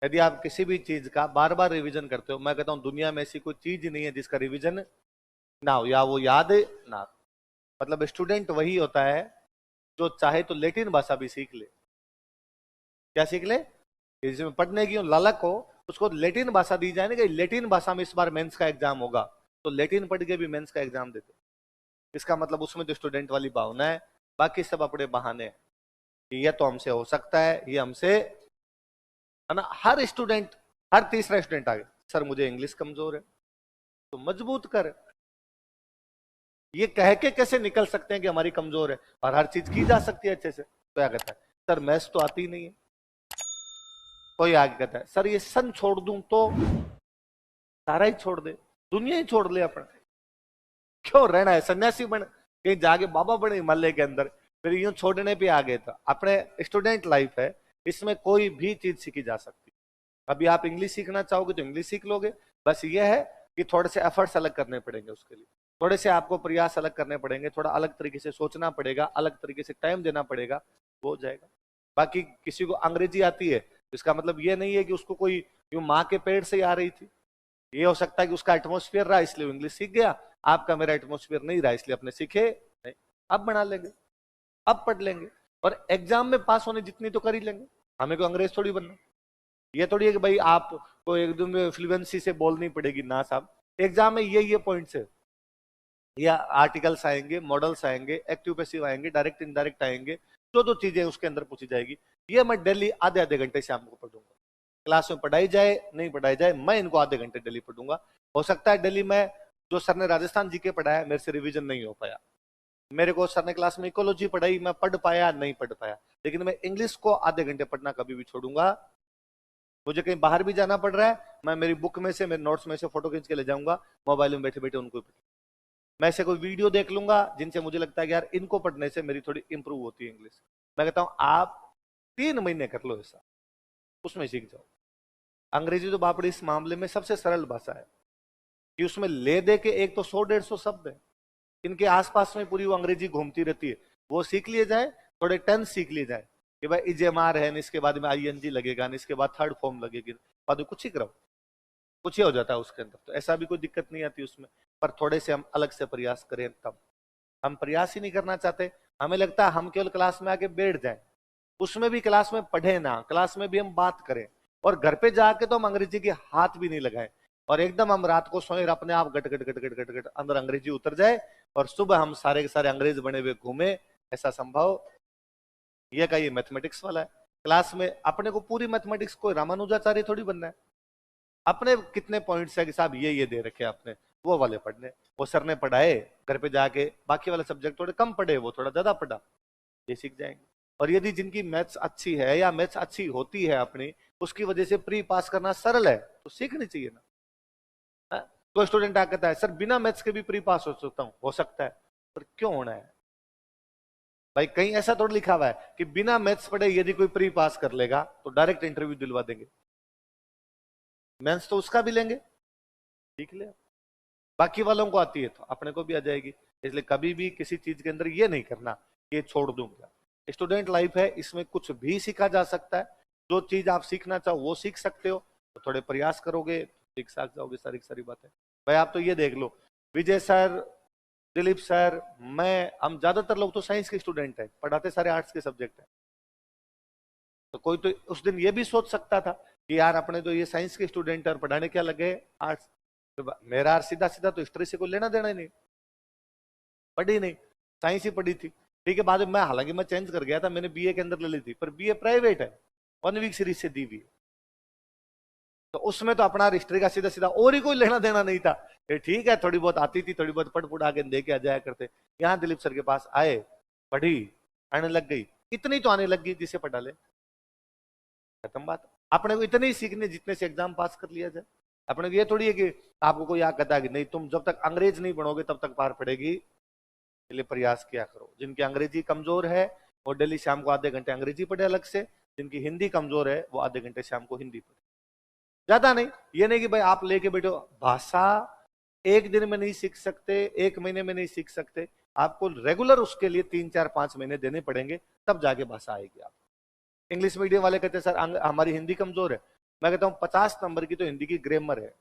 यदि आप किसी भी चीज का बार बार रिवीजन करते हो, मैं कहता हूं दुनिया में ऐसी कोई चीज नहीं है जिसका रिवीजन ना हो या वो याद ना हो। मतलब स्टूडेंट वही होता है जो चाहे तो लेटिन भाषा भी सीख ले। क्या सीख ले? जिसमें पढ़ने की लालक हो, उसको लेटिन भाषा दी जाए ना कि लेटिन भाषा में इस बार मेंस का एग्जाम होगा, तो लेटिन पढ़ के भी मेंस का एग्जाम देते। इसका मतलब उसमें जो स्टूडेंट वाली भावना है, बाकी सब अपने बहाने हैं कि यह तो हमसे हो सकता है, ये हमसे, है ना। हर स्टूडेंट, हर तीसरा स्टूडेंट आ गया, सर मुझे इंग्लिश कमजोर है। तो मजबूत कर। ये कह के कैसे निकल सकते हैं कि हमारी कमजोर है और हर चीज की जा सकती है अच्छे से? तो क्या कहता है, सर मैथ्स तो आती नहीं है। कोई आगे कहता है सर ये सन छोड़ दूं तो, सारा ही छोड़ दे, दुनिया ही छोड़ ले अपना, क्यों रहना है, सन्यासी बन, कहीं जाके बाबा बने हिमालय के अंदर, फिर यूं छोड़ने पे आ गए। था अपने स्टूडेंट लाइफ है, इसमें कोई भी चीज सीखी जा सकती। अभी आप इंग्लिश सीखना चाहोगे तो इंग्लिश सीख लोगे, बस ये है कि थोड़े से एफर्ट्स अलग करने पड़ेंगे उसके लिए, थोड़े से आपको प्रयास अलग करने पड़ेंगे, थोड़ा अलग तरीके से सोचना पड़ेगा, अलग तरीके से टाइम देना पड़ेगा, वो हो जाएगा। बाकी किसी को अंग्रेजी आती है, इसका मतलब ये नहीं है कि उसको कोई यूं माँ के पेट से ही आ रही थी। ये हो सकता है कि उसका एटमोस्फियर रहा इसलिए वो इंग्लिश सीख गया, आपका मेरा एटमोस्फियर नहीं रहा इसलिए अपने सीखे नहीं। अब बना लेंगे, अब पढ़ लेंगे, और एग्जाम में पास होने जितनी तो कर ही लेंगे। हमें को अंग्रेज थोड़ी बनना, ये थोड़ी है कि भाई आपको एकदम फ्लुएंसी से बोलनी पड़ेगी ना साहब। एग्जाम में ये पॉइंट्स है, या आर्टिकल्स आएंगे, मॉडल्स आएंगे, एक्टिव पैसिव आएंगे, डायरेक्ट इनडायरेक्ट आएंगे, जो चीजें उसके अंदर पूछी जाएगी, ये मैं डेली आधे आधे घंटे शाम को पढ़ूंगा। क्लास में पढ़ाई जाए नहीं पढ़ाई जाए, मैं इनको आधे घंटे डेली पढ़ूंगा। हो सकता है डेली मैं, जो सर ने राजस्थान जीके पढ़ाया मेरे से रिवीजन नहीं हो पाया, मेरे को सर ने क्लास में इकोलॉजी पढ़ाई, मैं पढ़ पाया नहीं पढ़ पाया, लेकिन मैं इंग्लिश को आधे घंटे पढ़ना कभी भी छोड़ूंगा। मुझे कहीं बाहर भी जाना पड़ रहा है, मैं मेरी बुक में से, मेरे नोट्स में से फोटो खींच के ले जाऊंगा, मोबाइल में बैठे बैठे उनको। मैं ऐसे कोई वीडियो देख लूंगा जिनसे मुझे लगता है कि यार इनको पढ़ने से मेरी थोड़ी इंप्रूव होती है इंग्लिश। मैं कहता हूं आप 3 महीने कर लो ऐसा, उसमें सीख जाओ। अंग्रेजी तो बापड़ी इस मामले में सबसे सरल भाषा है कि उसमें ले दे के एक तो 100-150 शब्द है, इनके आसपास में पूरी वो अंग्रेजी घूमती रहती है, वो सीख लिए जाए, थोड़े टेंस सीख लिए जाए कि भाई इजेमार है, इसके बाद में आईएनजी लगेगा, इसके बाद थर्ड फॉर्म लगेगी, बाद में कुछ ही करो, कुछ ही हो जाता है उसके अंदर, तो ऐसा भी कोई दिक्कत नहीं आती उसमें। पर थोड़े से हम अलग से प्रयास करें तब। हम प्रयास ही नहीं करना चाहते, हमें लगता है हम केवल क्लास में आके बैठ जाएं, उसमें भी क्लास में पढ़े ना, क्लास में भी हम बात करें, और घर पे जाके तो हम अंग्रेजी के हाथ भी नहीं लगाएं, और एकदम हम रात को सोए अपने आप गट गट गट गट गट गट अंदर अंग्रेजी उतर जाए, और सुबह हम सारे के सारे अंग्रेज बने हुए घूमे, ऐसा संभव? ये का ये मैथमेटिक्स वाला है। क्लास में अपने को पूरी मैथमेटिक्स को रामानुजाचार्य थोड़ी बनना है, अपने कितने पॉइंट्स है कि साहब ये दे रखे आपने, वो वाले पढ़ने, वो सर ने पढ़ाए, घर पे जाके बाकी वाले सब्जेक्ट थोड़े कम पढ़े, वो थोड़ा ज्यादा पढ़ा, ये सीख जाएंगे। और यदि जिनकी मैथ्स अच्छी है या मैथ्स अच्छी होती है अपनी, उसकी वजह से प्री पास करना सरल है, तो सीखनी चाहिए ना। कोई स्टूडेंट आकर कहता है सर बिना मैथ्स के भी प्री पास हो सकता हूं, हो सकता है, पर क्यों होना है भाई? कहीं ऐसा थोड़ा लिखा हुआ है कि बिना मैथ्स पढ़े यदि कोई प्री पास कर लेगा तो डायरेक्ट इंटरव्यू दिलवा देंगे? मेंस तो उसका भी लेंगे, सीख ले। बाकी वालों को आती है तो अपने को भी आ जाएगी, इसलिए कभी भी किसी चीज के अंदर ये नहीं करना कि छोड़ दूंगा। स्टूडेंट लाइफ है, इसमें कुछ भी सीखा जा सकता है, जो चीज आप सीखना चाहो वो सीख सकते हो, तो थोड़े प्रयास करोगे सीख साख जाओगे सारी सारी बातें। भाई आप तो ये देख लो, विजय सर, दिलीप सर, मैं, हम ज्यादातर लोग तो साइंस के स्टूडेंट हैं, पढ़ाते सारे आर्ट्स के सब्जेक्ट हैं। तो कोई तो उस दिन ये भी सोच सकता था कि यार अपने तो ये साइंस के स्टूडेंट है और पढ़ाने क्या लगे आर्ट्स। तो मेरा सीधा सीधा तो हिस्ट्री से कोई लेना देना ही नहीं, पढ़ी नहीं, साइंस ही पढ़ी थी। ठीक है, बाद में मैं, हालांकि मैं चेंज कर गया था, मैंने बीए के अंदर ले ली थी, पर बीए प्राइवेट है, 1 वीक सीरीज से दी हुई है, तो उसमें तो अपना हिस्ट्री का सीधा सीधा और ही कोई लेना देना नहीं था। ये ठीक है, थोड़ी बहुत आती थी, थोड़ी बहुत पढ़ पुढ़ा के दे के आ जाया करते। यहाँ दिलीप सर के पास आए, पढ़ी, आने लग गई, इतनी तो आने लग गई जिसे पढ़ा ले, खत्म बात। अपने को इतने ही सीखने जितने से एग्जाम पास कर लिया जाए। अपने को ये थोड़ी है कि आपको कोई याद कहता है कि नहीं तुम जब तक अंग्रेज नहीं पढ़ोगे तब तक पार पड़ेगी, इसलिए प्रयास किया करो। जिनकी अंग्रेजी कमजोर है वो डेली शाम को आधे घंटे अंग्रेजी पढ़े अलग से, जिनकी हिंदी कमजोर है वो आधे घंटे शाम को हिंदी पढ़े, ज्यादा नहीं। ये नहीं कि भाई आप लेके बैठो, भाषा एक दिन में नहीं सीख सकते, 1 महीने में नहीं सीख सकते, आपको रेगुलर उसके लिए 3-4-5 महीने देने पड़ेंगे, तब जाके भाषा आएगी। आप इंग्लिश मीडियम वाले कहते हैं सर हमारी हिंदी कमजोर है, मैं कहता हूं 50 नंबर की तो हिंदी की ग्रामर है,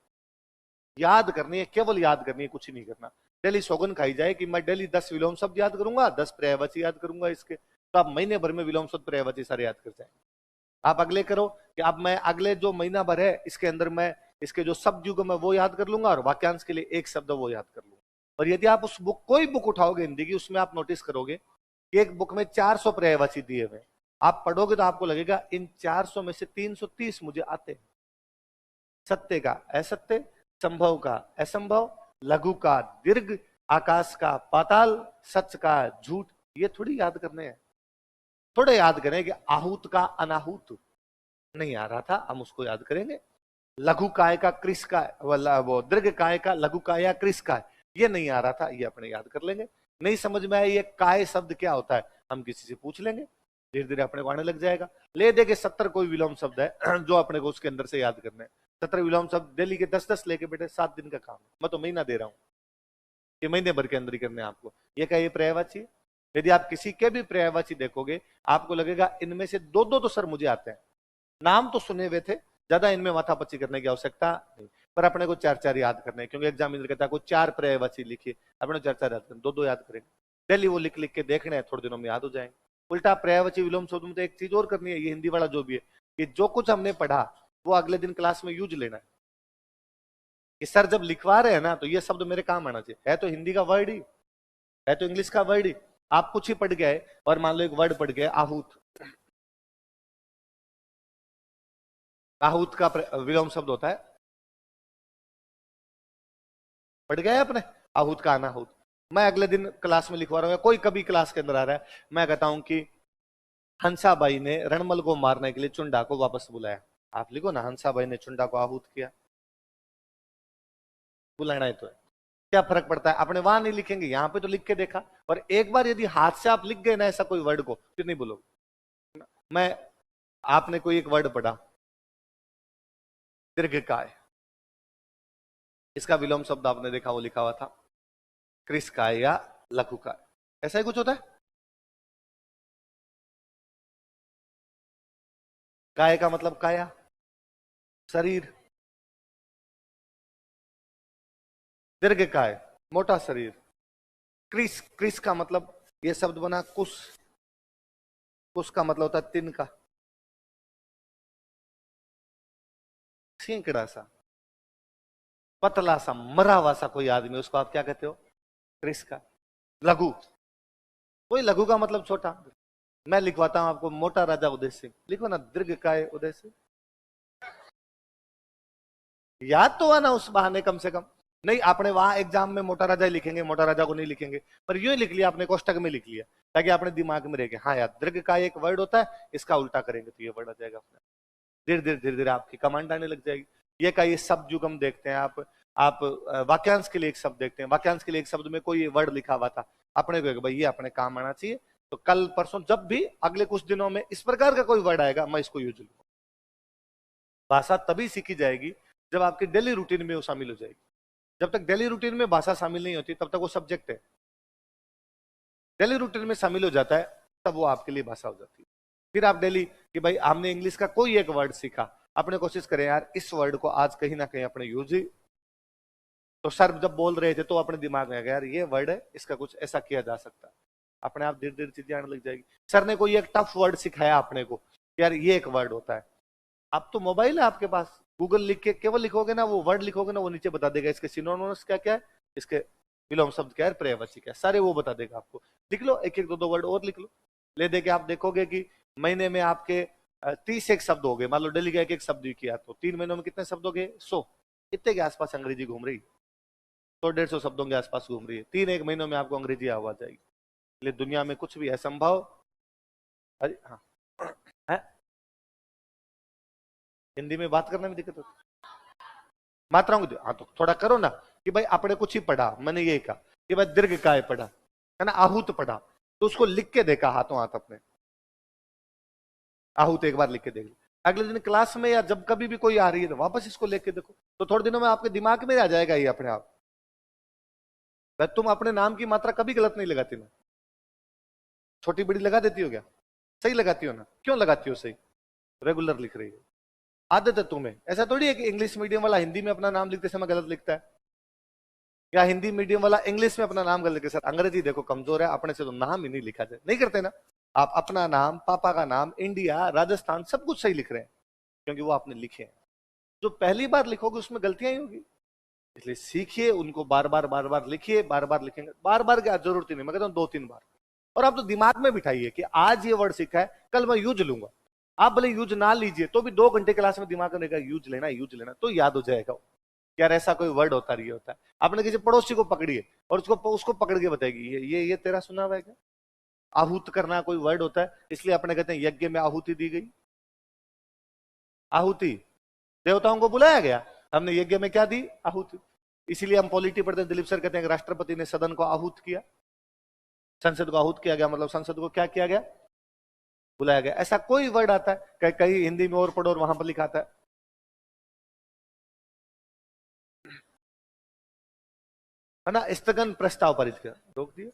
याद करनी है, केवल याद करनी है, कुछ नहीं करना। डेली सौगन खाई जाए कि मैं डेली 10 विलोम शब्द याद करूंगा, 10 पर्यायवाची याद करूंगा इसके, तो आप महीने भर में विलोम शब्द पर्यायवाची सारे याद कर जाएंगे। आप अगले करो कि अब मैं अगले जो महीना भर है इसके अंदर मैं इसके जो शब्द युग मैं वो याद कर लूंगा और वाक्यांश के लिए एक शब्द वो याद कर लूंगा। और यदि आप उस बुक कोई बुक उठाओगे हिंदी की, उसमें आप नोटिस करोगे कि एक बुक में 400 पर्यायवाची दिए हुए, आप पढ़ोगे तो आपको लगेगा इन 400 में से 330 मुझे आते हैं। सत्य का असत्य, संभव का असंभव, लघु का दीर्घ, आकाश का पाताल, सच का झूठ, ये थोड़ी याद करने हैं। थोड़े याद करें कि आहूत का अनाहूत नहीं आ रहा था, हम उसको याद करेंगे। लघु काय का कृष का, वो दीर्घ काय का लघु काय या कृष काय, ये नहीं आ रहा था, ये अपने याद कर लेंगे। नहीं समझ में आया ये काय शब्द क्या होता है, हम किसी से पूछ लेंगे, धीरे धीरे अपने को आने लग जाएगा। ले दे के 70 कोई विलोम शब्द है जो अपने को उसके अंदर से याद करने हैं। 70 विलोम शब्द दिल्ली के 10-10 लेके बेटे 7 दिन का काम है, मैं तो महीना दे रहा हूं, ये महीने भर के अंदर ही करने आपको। ये क्या, ये पर्यायवाची। यदि आप किसी के भी पर्यायवाची देखोगे आपको लगेगा इनमें से दो दो तो सर मुझे आते हैं, नाम तो सुने हुए थे, ज्यादा इनमें माथापच्ची करने की आवश्यकता नहीं, पर अपने को 4-4 याद करने, क्योंकि एग्जामिनर कहता है को 4 पर्यायवाची लिखिए, अपने 4-4 याद करने, 2-2 याद करेंगे। डेली वो लिख लिख के देखने हैं, थोड़े दिनों में याद हो जाएंगे। उल्टा पर्यायवाची विलोम शब्द में तो एक चीज और करनी है, ये हिंदी वाला जो भी है, कि जो कुछ हमने पढ़ा वो अगले दिन क्लास में यूज लेना है, कि सर जब लिखवा रहे हैं ना तो ये शब्द मेरे काम आना चाहिए। है तो हिंदी का वर्ड ही, है तो इंग्लिश का वर्ड ही, आप कुछ ही पढ़ गए और मान लो एक वर्ड पढ़ गए आहूत, आहूत का विलोम शब्द होता है, पढ़ गए अपने, आहूत का अनाहूत। मैं अगले दिन क्लास में लिखवा रहा हूं, कोई कभी क्लास के अंदर आ रहा है, मैं कहता हूं कि हंसाबाई ने रणमल को मारने के लिए चुंडा को वापस बुलाया, आप लिखो ना हंसाबाई ने चुंडा को आहूत किया, बुलाना है तो है। क्या फर्क पड़ता है, अपने वहां नहीं लिखेंगे, यहां पे तो लिख के देखा। और एक बार यदि हाथ से आप लिख गए ना ऐसा कोई वर्ड को, फिर नहीं बोलोगे। मैं आपने कोई एक वर्ड पढ़ा दीर्घकाय, इसका विलोम शब्द आपने देखा वो लिखा हुआ था कृषकाय या लघुकाय, ऐसा ही कुछ होता है। काय का मतलब काया, शरीर, दीर्घकाय मोटा शरीर, क्रिस, क्रिस का मतलब ये शब्द बना कुश, कुश का मतलब होता है तिनका, सैकड़ा सा, पतला सा, मरा हुआ सा कोई आदमी, उसको आप क्या कहते हो, क्रिस का। लघु, कोई लघु का मतलब छोटा। मैं लिखवाता हूं आपको मोटा राजा उदय सिंह, लिखो ना दीर्घकाय उदय सिंह, याद तो आना उस बहाने कम से कम। नहीं आपने वहां एग्जाम में मोटा राजा ही लिखेंगे, मोटा राजा को नहीं लिखेंगे, पर यूं ही लिख लिया आपने, कोष्टक में लिख लिया, ताकि आपने दिमाग में रह गया हाँ यार दीर्घ का एक वर्ड होता है, इसका उल्टा करेंगे तो ये वर्ड आ जाएगा अपने। धीरे धीरे आपकी कमांड आने लग जाएगी। ये का ये शब्द युग हम देखते हैं, आप वाक्यांश के लिए एक शब्द देखते हैं, वाक्यांश के लिए एक शब्द में कोई वर्ड लिखा हुआ था, अपने को भाई ये अपने काम आना चाहिए, तो कल परसों जब भी अगले कुछ दिनों में इस प्रकार का कोई वर्ड आएगा मैं इसको यूज लूंगा। भाषा तभी सीखी जाएगी जब आपकी डेली रूटीन में वो शामिल हो जाएगी। जब तक डेली रूटीन में भाषा शामिल नहीं होती तब तक वो सब्जेक्ट है, डेली रूटीन में शामिल हो जाता है तब वो आपके लिए भाषा हो जाती है। फिर आप डेली कि भाई हमने इंग्लिश का कोई एक वर्ड सीखा, अपने कोशिश करें यार इस वर्ड को आज कहीं ना कहीं अपने यूज ही, तो सर जब बोल रहे थे तो अपने दिमाग में आ गया यार ये वर्ड है, इसका कुछ ऐसा किया जा सकता है, अपने आप धीरे धीरे चीजें आने लग जाएगी। सर ने कोई एक टफ वर्ड सिखाया अपने को, यार ये एक वर्ड होता है, अब तो मोबाइल है आपके पास, गूगल लिख के केवल लिखोगे ना, वो वर्ड लिखोगे ना, वो नीचे बता देगा इसके सिनोनिम्स क्या क्या है, इसके विलोम शब्द क्या है, पर्यायवाची क्या है, सारे वो बता देगा आपको। लिख लो एक एक दो दो वर्ड और लिख लो, ले दे के आप देखोगे कि महीने में आपके 30 एक शब्द हो गए, मान लो डेली का एक एक शब्द किया तो 3 महीनों में कितने शब्द हो गए, 100, इतने के आसपास अंग्रेजी घूम रही है, 100-150 शब्दों के आसपास घूम रही है, 3 एक महीनों में आपको अंग्रेजी आवाज जाएगी। इसलिए दुनिया में कुछ भी असंभव, अरे हाँ है? हिंदी में बात करने में दिक्कत होती है, मात्राओं की, हाँ तो थोड़ा करो ना कि भाई आपने कुछ ही पढ़ा, मैंने ये कहा कि भाई दीर्घ काय पढ़ा है ना, आहूत पढ़ा, तो उसको लिख के देखा हाथों हाथ अपने, आहूत एक बार लिख के देख लो, अगले दिन क्लास में या जब कभी भी कोई आ रही है तो वापस इसको लेके देखो, तो थोड़े दिनों में आपके दिमाग में आ जाएगा ये अपने आप। तुम अपने नाम की मात्रा कभी गलत नहीं लगाती ना, छोटी बड़ी लगा देती हो क्या, सही लगाती हो ना, क्यों लगाती हो सही, रेगुलर लिख रही हो, आदत है तुम्हें। ऐसा थोड़ी है कि इंग्लिश मीडियम वाला हिंदी में अपना नाम लिखते समय गलत लिखता है, या हिंदी मीडियम वाला इंग्लिश में अपना नाम गलत लिखते। सर अंग्रेजी देखो कमजोर है, अपने से तो नाम ही नहीं लिखा जाए, नहीं करते ना। आप अपना नाम, पापा का नाम, इंडिया, राजस्थान, सब कुछ सही लिख रहे हैं क्योंकि वो आपने लिखे हैं। जो पहली बार लिखोगे उसमें गलतियां ही होगी, इसलिए सीखिए उनको, बार बार लिखिए, बार बार लिखेंगे, बार बार क्या जरूरत ही नहीं, मैं कहता हूं 2-3 बार। और आप तो दिमाग में बिठाइए कि आज ये वर्ड सीखा है, कल मैं यूज लूंगा। आप भले यूज ना लीजिए तो भी 2 घंटे क्लास में दिमाग में यूज लेना, यूज लेना, तो याद हो जाएगा यार ऐसा कोई वर्ड होता रही होता है। आपने किसी पड़ोसी को पकड़िए और उसको पकड़ के बताएगी ये तेरा सुना हुआ है क्या? आहूत करना कोई वर्ड होता है, इसलिए अपने कहते हैं यज्ञ में आहुति दी गई। आहुति, देवताओं को बुलाया गया, हमने यज्ञ में क्या दी? आहुति। इसीलिए हम पॉलिटी पढ़ते हैं, दिलीप सर कहते हैं राष्ट्रपति ने सदन को आहूत किया, संसद को आहूत किया गया, मतलब संसद को क्या किया गया? बुलाया गया। ऐसा कोई वर्ड आता है कहीं हिंदी में और पढ़ो और वहां पर लिखा आता है ना, स्थगन प्रस्ताव पारित किया, रोक दिया।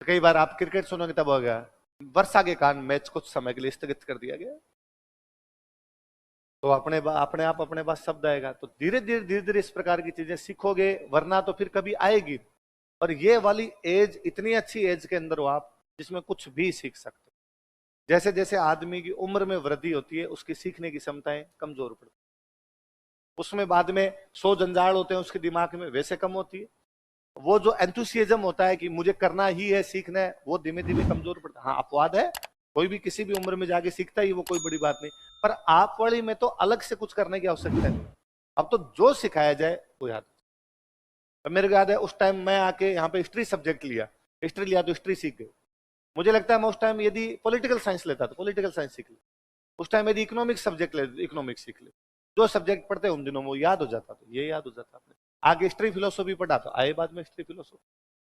कई बार आप क्रिकेट सुनोगे तब हो गया, वर्षा के कारण मैच कुछ समय के लिए स्थगित कर दिया गया, तो अपने आप अपने पास शब्द आएगा। तो धीरे धीरे इस प्रकार की चीजें सीखोगे, वरना तो फिर कभी आएगी। और ये वाली एज इतनी अच्छी एज के अंदर हो आप, जिसमें कुछ भी सीख सकते हो। जैसे जैसे आदमी की उम्र में वृद्धि होती है, उसकी सीखने की क्षमताएं कमजोर पड़ती, उसमें बाद में 100 जंजाल होते हैं उसके दिमाग में, वैसे कम होती है। वो जो एंथुसियाज्म होता है कि मुझे करना ही है, सीखना है, वो धीमे धीमे कमजोर पड़ता है। हाँ अपवाद है, कोई भी किसी भी उम्र में जाके सीखता ही, वो कोई बड़ी बात नहीं, पर आप वाली में तो अलग से कुछ करने की आवश्यकता नहीं। अब तो जो सिखाया जाए वो याद। मेरे को याद है उस टाइम मैं आके यहाँ पे हिस्ट्री सब्जेक्ट लिया, हिस्ट्री लिया तो हिस्ट्री सीख गई। मुझे लगता है मैं उस टाइम यदि पॉलिटिकल साइंस लेता तो पॉलिटिकल साइंस सीख ली, उस टाइम यदि इकोनॉमिक्स सब्जेक्ट ले इकोनॉमिक्स सीख ले। जो सब्जेक्ट पढ़ते उन दिनों में वो याद हो जाता, तो ये याद हो जाता। आपने आगे हिस्ट्री फिलोसॉफी पढ़ा तो आए बाद में हिस्ट्री फिलोसॉफी।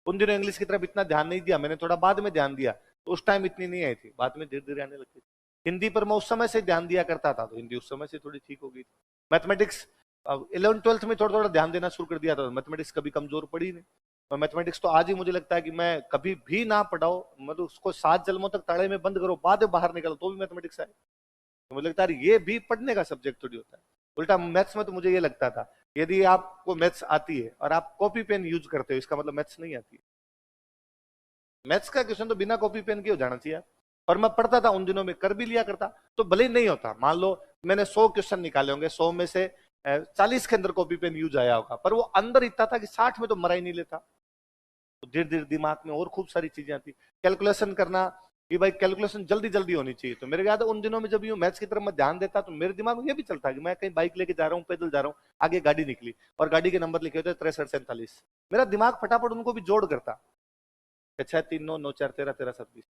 उन दिनों इंग्लिश की तरफ इतना ध्यान नहीं दिया, मैंने थोड़ा बाद में ध्यान दिया, तो उस टाइम इतनी नहीं आई थी, बाद में धीरे धीरे आने लगती थी। हिंदी पर मैं उस समय से ध्यान दिया करता था, तो हिंदी उस समय से थोड़ी ठीक हो गई थी। मैथमेटिक्स 11th-12th में थोड़ा थोड़ा ध्यान देना शुरू कर दिया था, मैथमेटिक्स कभी कमजोर पड़ी नहीं। और मैथमेटिक्स तो आज ही मुझे लगता है कि मैं कभी भी ना पढ़ाओ, मतलब उसको 7 जन्मों तक ताड़े में बंद करो, बाद में बाहर निकलो तो भी मैथमेटिक्स आए, तो मुझे लगता है ये भी पढ़ने का सब्जेक्ट थोड़ी होता है। उल्टा मैथ्स में तो मुझे ये लगता था, यदि आपको मैथ्स आती है और आप कॉपी पेन यूज करते हो, इसका मतलब मैथ्स नहीं आती है। मैथ्स का क्वेश्चन तो बिना कॉपी पेन के हो जाना चाहिए। और मैं पढ़ता था उन दिनों में, कर भी लिया करता, तो भले ही नहीं होता, मान लो मैंने 100 क्वेश्चन निकाले होंगे, 100 में से 40 के अंदर कॉपी पेन यूज आया होगा, पर वो अंदर इतना था कि 60 में तो मरा ही नहीं लेता। तो धीरे धीरे दिमाग में और खूब सारी चीजें आती, कैलकुलेशन करना, कि भाई कैलकुलेशन जल्दी जल्दी होनी चाहिए। तो मेरे याद है उन दिनों में जब यूं मैथ्स की तरफ मैं ध्यान देता, तो मेरे दिमाग में ये भी चलता कि मैं कहीं बाइक लेके जा रहा हूँ, पैदल जा रहा हूँ, आगे गाड़ी निकली और गाड़ी के नंबर लिखे होते 63-47, मेरा दिमाग फटाफट उनको भी जोड़ करता, 6-3-9-9-4-13-13-27,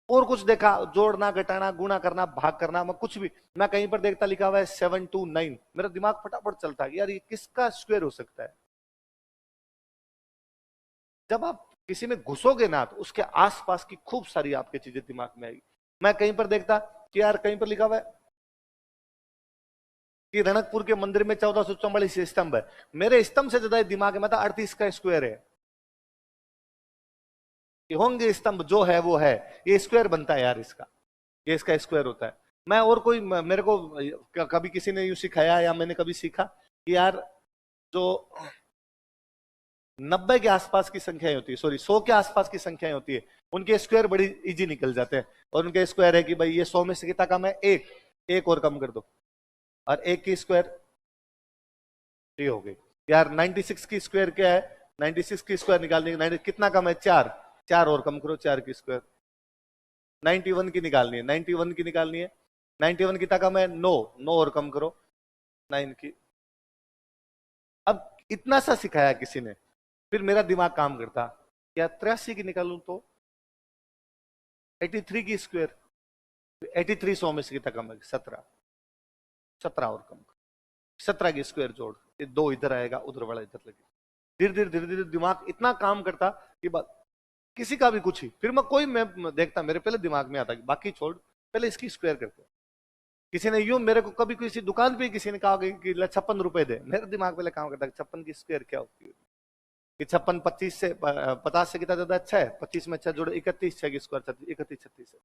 और कुछ देखा, जोड़ना, घटाना, गुणा करना, भाग करना, मैं कुछ भी, मैं कहीं पर देखता लिखा हुआ है 7-2-9, मेरा दिमाग फटाफट चलता है यार ये किसका स्क्वायर हो सकता है। जब आप किसी में घुसोगे ना, तो उसके आसपास की खूब सारी आपकी चीजें दिमाग में आएगी। मैं कहीं पर देखता कि यार कहीं पर लिखा हुआ है कि रणकपुर के मंदिर में 1444 स्तंभ है, मेरे स्तंभ से ज्यादा दिमाग में था 38 का स्क्वायर है, कि होंगे स्तंभ, जो है वो है, ये स्क्वायर बनता है यार इसका, ये इसका स्क्वायर होता है। मैं और कोई, मेरे को कभी किसी ने यूं सिखाया या मैंने कभी सीखा कि यार जो 90 के आसपास की संख्याएं होती है, सॉरी 100 के आसपास की संख्याएं होती है, उनके स्क्वायर बड़ी इजी निकल जाते हैं। और उनके स्क्वायर है कि भाई ये 100 में से कितना कम है, एक और कम कर दो, और एक की स्क्वायर 3 हो गई। यार 96 की स्क्वायर क्या है, 96 की स्क्वायर निकालने की, कितना कम है, 4, 4 और कम करो, 4 की स्क्वायर। 91 की निकालनी है, 91 की निकालनी है, 91 कितना कम है, 9, 9 और कम करो 9 की। अब इतना सा सिखाया किसी ने, फिर मेरा दिमाग काम करता, क्या 83 की निकालूं तो 83 की स्क्वायर, 83 100 में से कितना कम है, 17, 17 और कम, 17 की स्क्वायर जोड़, ये 2 इधर आएगा, उधर वाला इधर लगे। धीरे धीरे दिमाग इतना काम करता कि बात किसी का भी कुछ ही, फिर मैं कोई मैं देखता, मेरे पहले दिमाग में आता कि बाकी छोड़, पहले इसकी स्क्वायर करते। किसी ने यूं मेरे को कभी किसी दुकान पे किसी ने कहा कि 56 रुपए दे, मेरा दिमाग पहले काम करता 56 की स्क्वायर क्या होती है, कि 56 25 से 50 से कितना ज्यादा अच्छा है, 25 में अच्छा जोड़ो 31, 6 की स्क्वायर 31 36 है।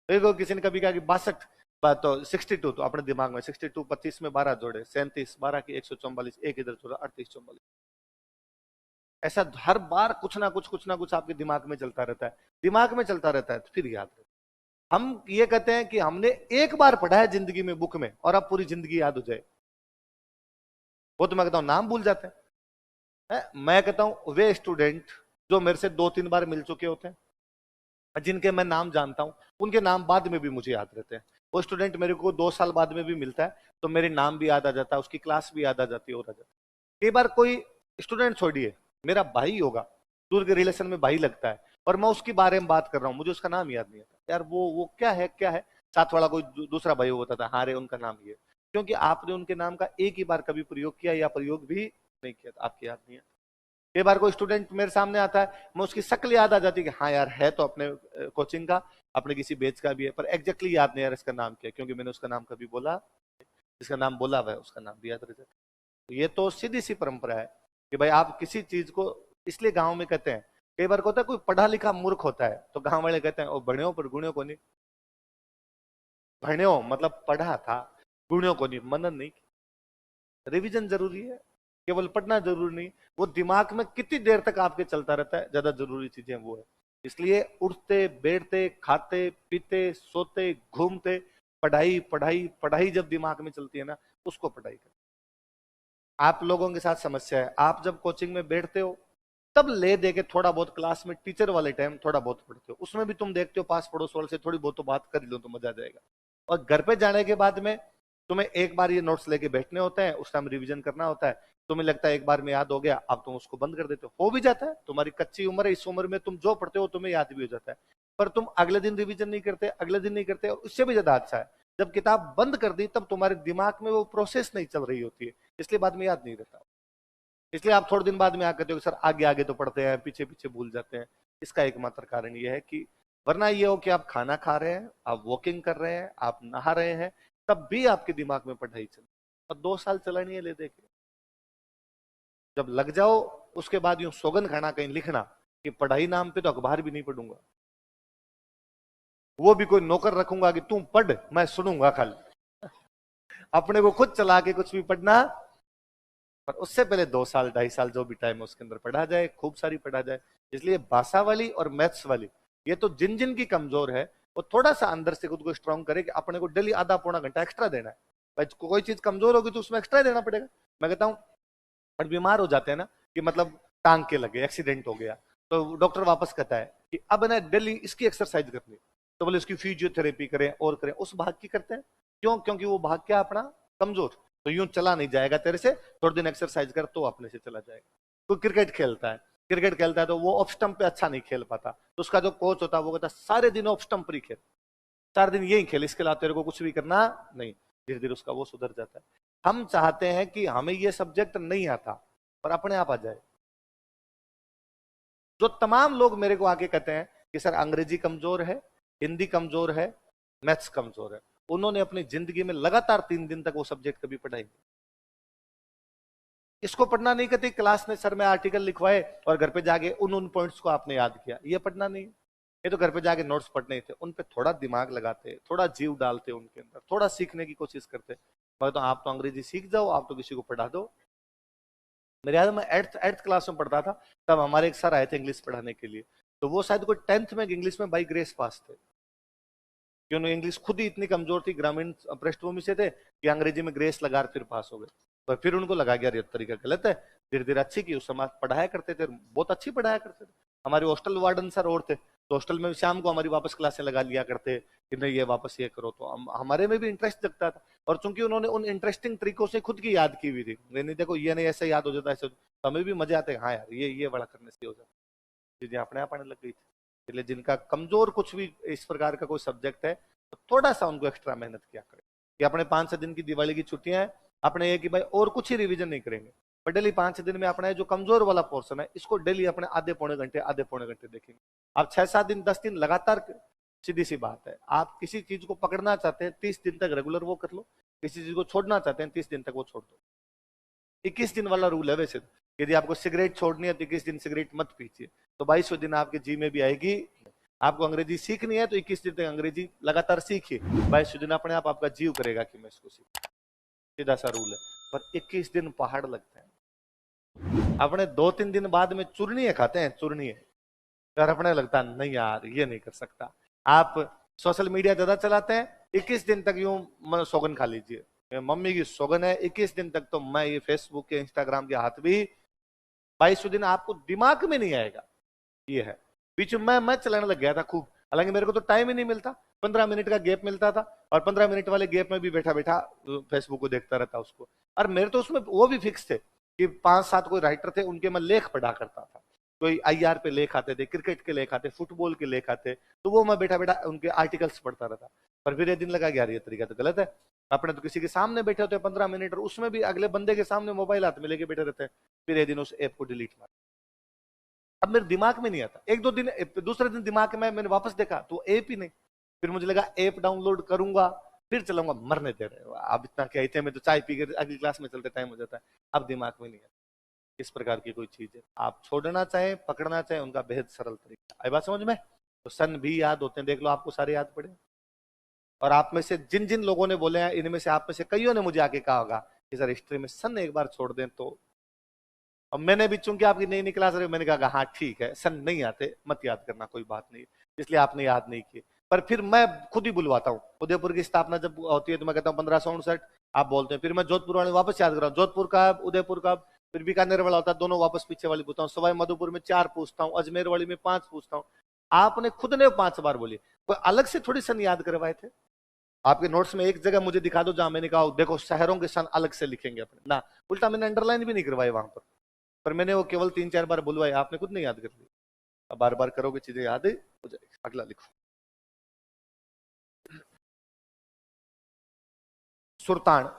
देखो किसी ने कभी कहा कि 62 बात तो 62 तो अपने दिमाग में 62, 25 में 12 जोड़े 37, 12 की 144, एक इधर जोड़ा 38, 44। ऐसा हर बार कुछ ना कुछ आपके दिमाग में चलता रहता है, दिमाग में चलता रहता है, तो फिर याद रहता है। हम ये कहते हैं कि हमने एक बार पढ़ा है जिंदगी में बुक में और अब पूरी जिंदगी याद हो जाए, वो तो मैं कहता हूं नाम भूल जाते हैं। मैं कहता हूं वे स्टूडेंट जो मेरे से 2-3 बार मिल चुके होते हैं, जिनके मैं नाम जानता हूं, उनके नाम बाद में भी मुझे याद रहते हैं। वो स्टूडेंट मेरे को 2 साल बाद में भी मिलता है तो मेरे नाम भी याद आ जाता है, उसकी क्लास भी याद आ जाती है और आ जाती है। कई बार कोई स्टूडेंट छोड़िए, मेरा भाई होगा, दूर के रिलेशन में भाई लगता है, और मैं उसके बारे में बात कर रहा हूँ, मुझे उसका नाम याद नहीं आता, यार वो क्या है, साथ वाला कोई दूसरा भाई होता था, हाँ रे उनका नाम ये, क्योंकि आपने उनके नाम का एक ही बार कभी प्रयोग किया या प्रयोग भी नहीं किया, आपकी याद नहीं है। कई बार कोई स्टूडेंट मेरे सामने आता है, मैं उसकी शक्ल याद आ जाती है कि हाँ यार है तो अपने कोचिंग का, अपने किसी बेच का भी है, पर एग्जैक्टली याद नहीं यार इसका नाम क्या है, क्योंकि मैंने उसका नाम कभी बोला, जिसका नाम बोला हुआ है उसका नाम भी याद रह जाता है। ये तो सीधी सी परंपरा है कि भाई आप किसी चीज को, इसलिए गांव में कहते हैं, कई बार को होता है कोई पढ़ा लिखा मूर्ख होता है तो गांव वाले कहते हैं ओ बढ़ियो पर गुणियों को नहीं, बढ़ियो मतलब पढ़ा था, गुणियों को नहीं, मनन नहीं। रिवीजन जरूरी है, केवल पढ़ना जरूरी नहीं, वो दिमाग में कितनी देर तक आपके चलता रहता है, ज्यादा जरूरी चीजें वो है। इसलिए उठते बैठते खाते पीते सोते घूमते पढ़ाई पढ़ाई पढ़ाई जब दिमाग में चलती है ना, उसको पढ़ाई कर। आप लोगों के साथ समस्या है, आप जब कोचिंग में बैठते हो तब ले दे के थोड़ा बहुत क्लास में टीचर वाले टाइम थोड़ा बहुत पढ़ते हो, उसमें भी तुम देखते हो पास पड़ोस वाले से थोड़ी बहुत तो बात कर लो तो मजा आ जाएगा। और घर पे जाने के बाद में तुम्हें एक बार ये नोट्स लेके बैठने होते हैं, उस टाइम रिवीजन करना होता है, तुम्हें लगता है एक बार में याद हो गया, अब तुम उसको बंद कर देते हो भी जाता है, तुम्हारी कच्ची उम्र है, इस उम्र में तुम जो पढ़ते हो तुम्हें याद भी हो जाता है, पर तुम अगले दिन रिवीजन नहीं करते, अगले दिन नहीं करते, और उससे भी ज्यादा अच्छा है जब किताब बंद कर दी तब तुम्हारे दिमाग में वो प्रोसेस नहीं चल रही होती है, इसलिए बाद में याद नहीं रहता। इसलिए आप थोड़े दिन बाद में आकर कहते हो सर आगे आगे तो पढ़ते हैं, पीछे पीछे भूल जाते हैं। इसका एकमात्र कारण यह है कि, वरना ये हो कि आप खाना खा रहे हैं, आप वॉकिंग कर रहे हैं, आप नहा रहे हैं, तब भी आपके दिमाग में पढ़ाई चल, और 2 साल चलानी है ले दे के, जब लग जाओ उसके बाद यूं सौगंध खाना कहीं लिखना कि पढ़ाई नाम पे तो अखबार भी नहीं पढ़ूंगा, वो भी कोई नौकर रखूंगा कि तू पढ़ मैं सुनूंगा खाली, अपने को खुद चला के कुछ भी पढ़ना। पर उससे पहले 2 साल 2.5 साल जो भी टाइम है उसके अंदर पढ़ा जाए, खूब सारी पढ़ा जाए। इसलिए भाषा वाली और मैथ्स वाली, ये तो जिन जिन की कमजोर है वो थोड़ा सा अंदर से खुद को स्ट्रांग करे कि अपने को डेली आधा पौना घंटा एक्स्ट्रा देना है। भाई कोई चीज कमजोर होगी तो उसमें एक्स्ट्रा देना पड़ेगा। मैं कहता हूँ और बीमार हो जाते हैं ना, कि मतलब टांग के लगे, एक्सीडेंट हो गया, तो डॉक्टर वापस कहता है कि अब ना डेली इसकी एक्सरसाइज करनी है, तो बोले इसकी फिजियोथेरेपी करें और करें, उस भाग की करते हैं। क्यों? क्योंकि वो भाग क्या अपना कमजोर, तो यूं चला नहीं जाएगा तेरे से, थोड़े दिन एक्सरसाइज कर तो अपने से चला जाएगा। कोई क्रिकेट खेलता है, तो वो ऑफ स्टंप पे अच्छा नहीं खेल पाता, तो उसका जो कोच होता है वो कहता है सारे दिन ऑफ स्टंप पर ही खेल, 4 दिन यही खेल, इसके अलावा तेरे को कुछ भी करना नहीं। धीरे धीरे उसका वो सुधर जाता है। हम चाहते हैं कि हमें ये सब्जेक्ट नहीं आता पर अपने आप आ जाए। जो तमाम लोग मेरे को आके कहते हैं कि सर अंग्रेजी कमजोर है, हिंदी कमजोर है, मैथ्स कमजोर है, उन्होंने अपनी जिंदगी में लगातार 3 दिन तक वो सब्जेक्ट कभी पढ़ाई नहीं। इसको पढ़ना नहीं कहते क्लास में सर में आर्टिकल लिखवाए और घर पे जाके उन पॉइंट्स को आपने याद किया, ये पढ़ना नहीं। ये तो घर पे जाके नोट्स पढ़ने थे, उन पे थोड़ा दिमाग लगाते, थोड़ा जीव डालते उनके अंदर, थोड़ा सीखने की कोशिश करते। मैं तो आप तो अंग्रेजी सीख जाओ, आप तो किसी को पढ़ा दो। मेरे याद, मैं एट्थ क्लास में पढ़ता था, तब हमारे एक सर आए थे इंग्लिश पढ़ाने के लिए, तो वो शायद कोई 10th में इंग्लिश में बाई ग्रेस पास थे, कि उन्हें इंग्लिश खुद ही इतनी कमजोर थी, ग्रामीण पृष्ठभूमि से थे, कि अंग्रेजी में ग्रेस लगा फिर पास हो गए। पर फिर उनको लगा गया ये तरीका गलत है, धीरे धीरे अच्छी की, उस समय पढ़ाया करते थे, बहुत अच्छी पढ़ाया करते थे। हमारे हॉस्टल वार्डन सर और थे, तो हॉस्टल में शाम को हमारी वापस क्लासें लगा लिया करते कि नहीं ये वापस ये करो, तो हमारे में भी इंटरेस्ट जगता था। और चूंकि उन्होंने उन इंटरेस्टिंग तरीकों से खुद की याद की हुई थी, नहीं देखो ये नहीं ऐसे याद हो जाता, ऐसे तो हमें भी मजे आते हैं, हाँ यार ये बड़ा करने से हो जाता, चीजें अपने आप आने लग गई थी। इसलिए जिनका कमजोर कुछ भी इस प्रकार का कोई सब्जेक्ट है, तो थोड़ा सा उनको एक्स्ट्रा मेहनत किया करें, कि अपने 5-6 दिन की दिवाली की छुट्टियां हैं, अपने ये कि भाई और कुछ ही रिवीजन नहीं करेंगे, पर डेली 5-6 दिन में अपना जो कमजोर वाला पोर्शन है इसको डेली अपने आधे पौने घंटे देखेंगे। आप 6-7 दिन 10 दिन लगातार, सीधी सी बात है, आप किसी चीज को पकड़ना चाहते हैं 30 दिन तक रेगुलर वो कर लो, किसी चीज को छोड़ना चाहते हैं 30 दिन तक वो छोड़ दो। 21 दिन वाला रूल है वैसे, यदि आपको सिगरेट छोड़नी है तो 21 दिन सिगरेट मत पीजिए, तो 22वें दिन आपके जी में भी आएगी। आपको अंग्रेजी सीखनी है तो 21 दिन तक अंग्रेजी लगातार सीखिए। 22 दिन अपने आप आपका जीव करेगा कि मैं इसको सीखूं, सीधा सा रूल है। पर 21 दिन पहाड़ लगते हैं। अपने 2-3 दिन बाद में चूर्णियां खाते हैं, चूर्णियां, यार अपने लगता है नहीं यार ये नहीं कर सकता। आप सोशल मीडिया ज्यादा चलाते हैं, 21 दिन तक यूं सौगन खा लीजिए, मम्मी की सौगन है 21 दिन तक तो मैं ये फेसबुक के इंस्टाग्राम के हाथ भी, 22 दिन आपको दिमाग में नहीं आएगा। ये है, बीच में मैं चलाने लग गया था खूब, हालांकि मेरे को तो टाइम ही नहीं मिलता, 15 मिनट का गैप मिलता था, और 15 मिनट वाले गैप में भी बैठा बैठा फेसबुक को देखता रहता उसको। और मेरे तो उसमें वो भी फिक्स थे कि 5-7 कोई राइटर थे, उनके मैं लेख पढ़ा करता था। कोई आईआर पे लेख आते थे, क्रिकेट के लेख आते, फुटबॉल के लेख आते, तो वो मैं बैठा बैठा उनके आर्टिकल्स पढ़ता रहता। पर फिर ये दिन लगा कि यार ये तरीका तो गलत है। अपने तो किसी के सामने बैठे होते हैं 15 मिनट, और उसमें भी अगले बंदे के सामने मोबाइल हाथ में लेके बैठे रहते हैं। फिर ये दिन उस ऐप को डिलीट मार, अब मेरे दिमाग में नहीं आता। 1-2 दिन, दूसरे दिन दिमाग में मैंने वापस देखा तो ऐप ही नहीं। फिर मुझे लगा ऐप डाउनलोड करूंगा फिर चलाऊंगा, मरने दे रहे हो अब इतना क्या, इतने में तो चाय पी के अगली क्लास में चलते टाइम हो जाता है। अब दिमाग में नहीं आता। इस प्रकार की कोई चीज है, आप छोड़ना चाहें पकड़ना चाहें, उनका बेहद सरल तरीका। आई बात समझ में? तो सन भी याद होते हैं, देख लो आपको सारे याद पड़े। और आप में से जिन जिन लोगों ने बोले हैं, इनमें से आप में से कईयों ने मुझे आके कहा होगा कि सर हिस्ट्री में सन एक बार छोड़ दें तो। और मैंने भी, चूंकि आपकी नई नई क्लास रही, मैंने कहा हाँ ठीक है, सन नहीं आते मत याद करना, कोई बात नहीं, इसलिए आपने याद नहीं किए। पर फिर मैं खुद ही बुलवाता हूँ, उदयपुर की स्थापना जब होती है तो मैं कहता हूँ 1559, आप बोलते हैं, फिर मैं जोधपुर वाले वापस याद कर रहा हूँ, जोधपुर का, उदयपुर का, फिर बीकानेर वाला होता है, दोनों वापस पीछे वाली पूछता हूँ, सवाई माधोपुर में 4 पूछता हूँ, अजमेर वाली में 5 पूछता हूँ। आपने खुद ने 5 बार बोली, कोई अलग से थोड़ी सन याद करवाए थे। आपके नोट्स में एक जगह मुझे दिखा दो जहां मैंने कहा देखो शहरों के सन अलग से लिखेंगे अपने ना, उल्टा मैंने अंडरलाइन भी नहीं करवाए वहां पर मैंने वो केवल 3-4 बार बुलवाए, आपने खुद नहीं याद कर ली। अब बार बार करोगे चीजें याद हो जाएगी। अगला लिखो, सुरतान।